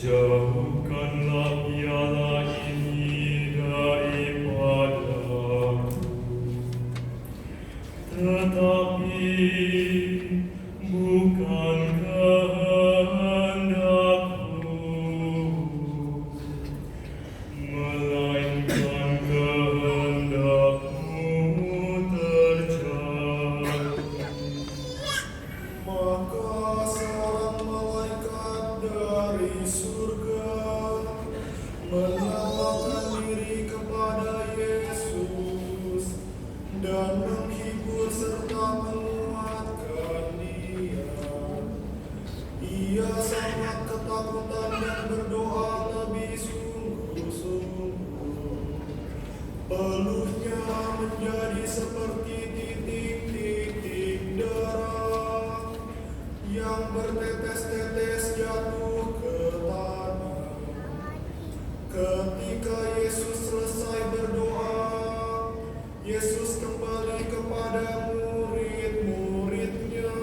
Jauhkanlah piala ini daripadaku, tetapi bukan kehendakku, melainkan kehendak-Mu terjadi. Maka seorang malaikat dari surga menampakkan diri kepada Yesus dan menghibur serta menguatkan dia. Ia sangat ketakutan dan berdoa lebih sungguh-sungguh. Peluhnya menjadi seperti titik-titik darah yang bertetes-tetes jatuh ke tanah. Ketika Yesus selesai berdoa, Yesus kembali kepada murid-muridnya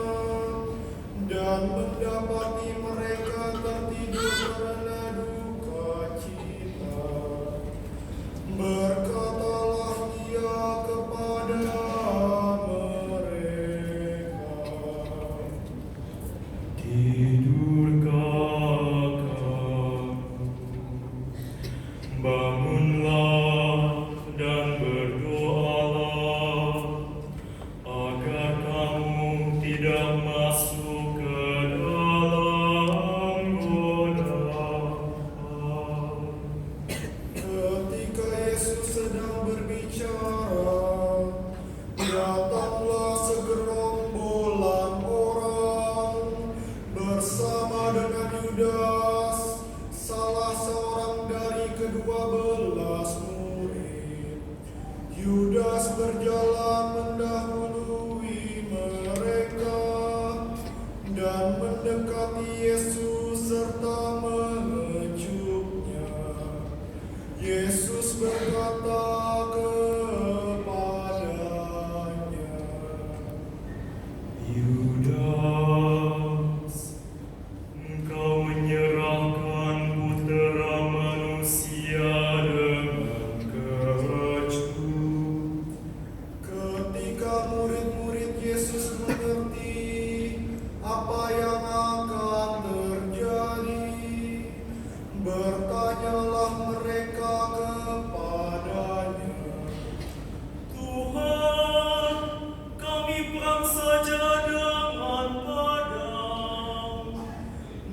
dan mendapati mereka tertidur karena duka cita. Berkatalah Ia kepada mereka, Tidurkah kamu? Bangunlah dan berdoalah, agar kamu tidak masuk ke dalam godaan. ketika Yesus sedang berbicara, datanglah segerombolan orang bersama dengan Yudas, salah seorang dari ke-12 murid. Yudas berjalan mendahului mereka dan mendekati Yesus serta mengecupnya. Yesus berkata kepadanya, Yudas, engkau menyerahkan Putera Manusia dengan kekecut. ketika murid-murid Yesus mengerti apa yang akan terjadi, bertanyalah mereka kepadanya, Tuhan, kami perang saja dengan pedang.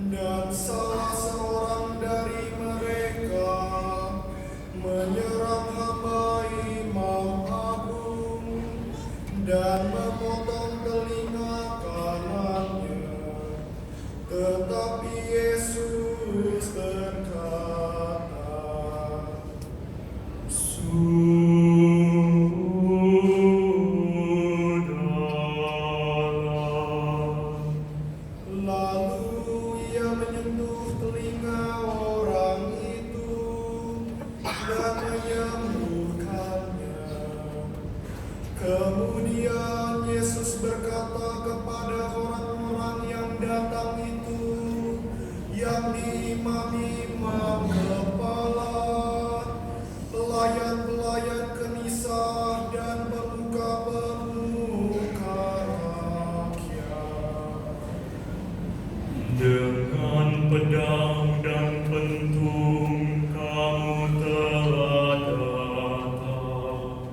dan salah seorang dari mereka menyerang hamba Imam Agung dan memotong telinga kanannya. Tetapi Yesus berkata, Sudahlah. lalu Ia menyentuh telinga orang itu dan menyembuhkannya. Kemudian Yesus berkata kepada orang-orang yang datang itu, yakni imam-imam kepala, pelayan-pelayan kenisah dan pemuka-pemuka rakyat. Dengan pedang dan pentung kamu telah datang,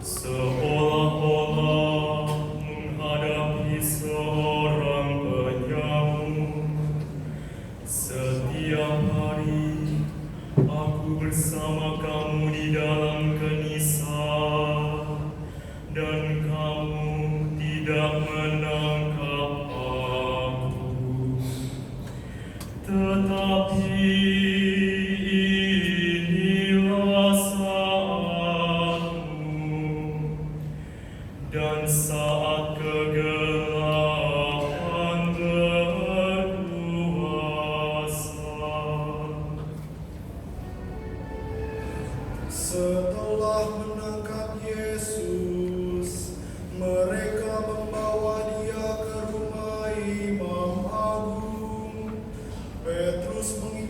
seolah-olah menghadapi seorang penyamun. Setiap hari aku bersama kamu di dalam kenisah, dan kamu tidak menangkap aku. Tetapi inilah saatmu dan saat kegelapan berkuasa. Setelah menangkap Yesus, mereka membawa Dia ke rumah Imam Agung. Petrus mengingatkan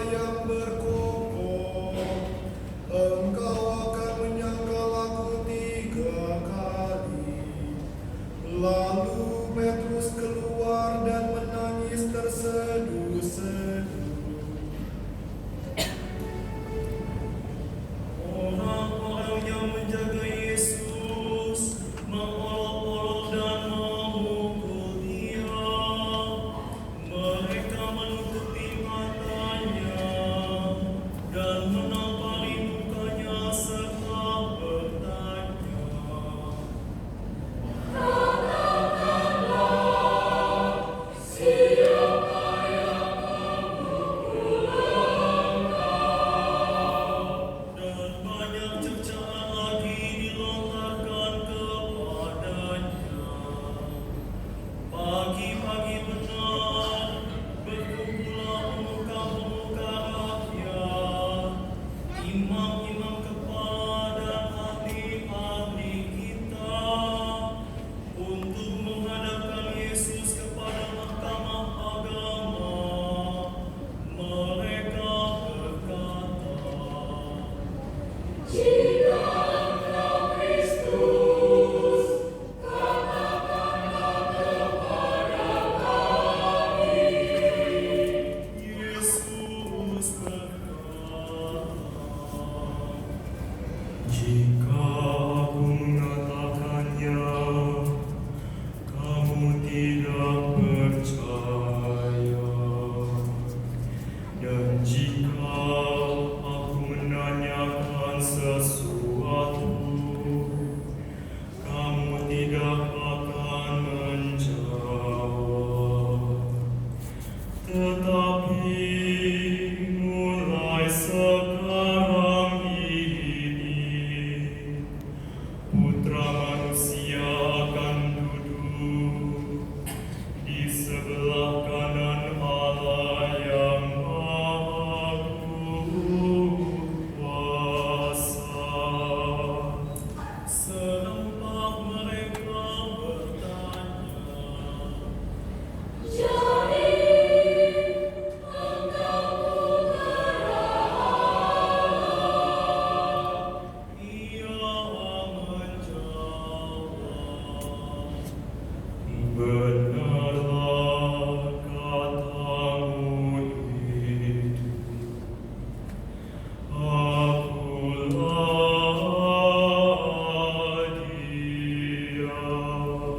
yang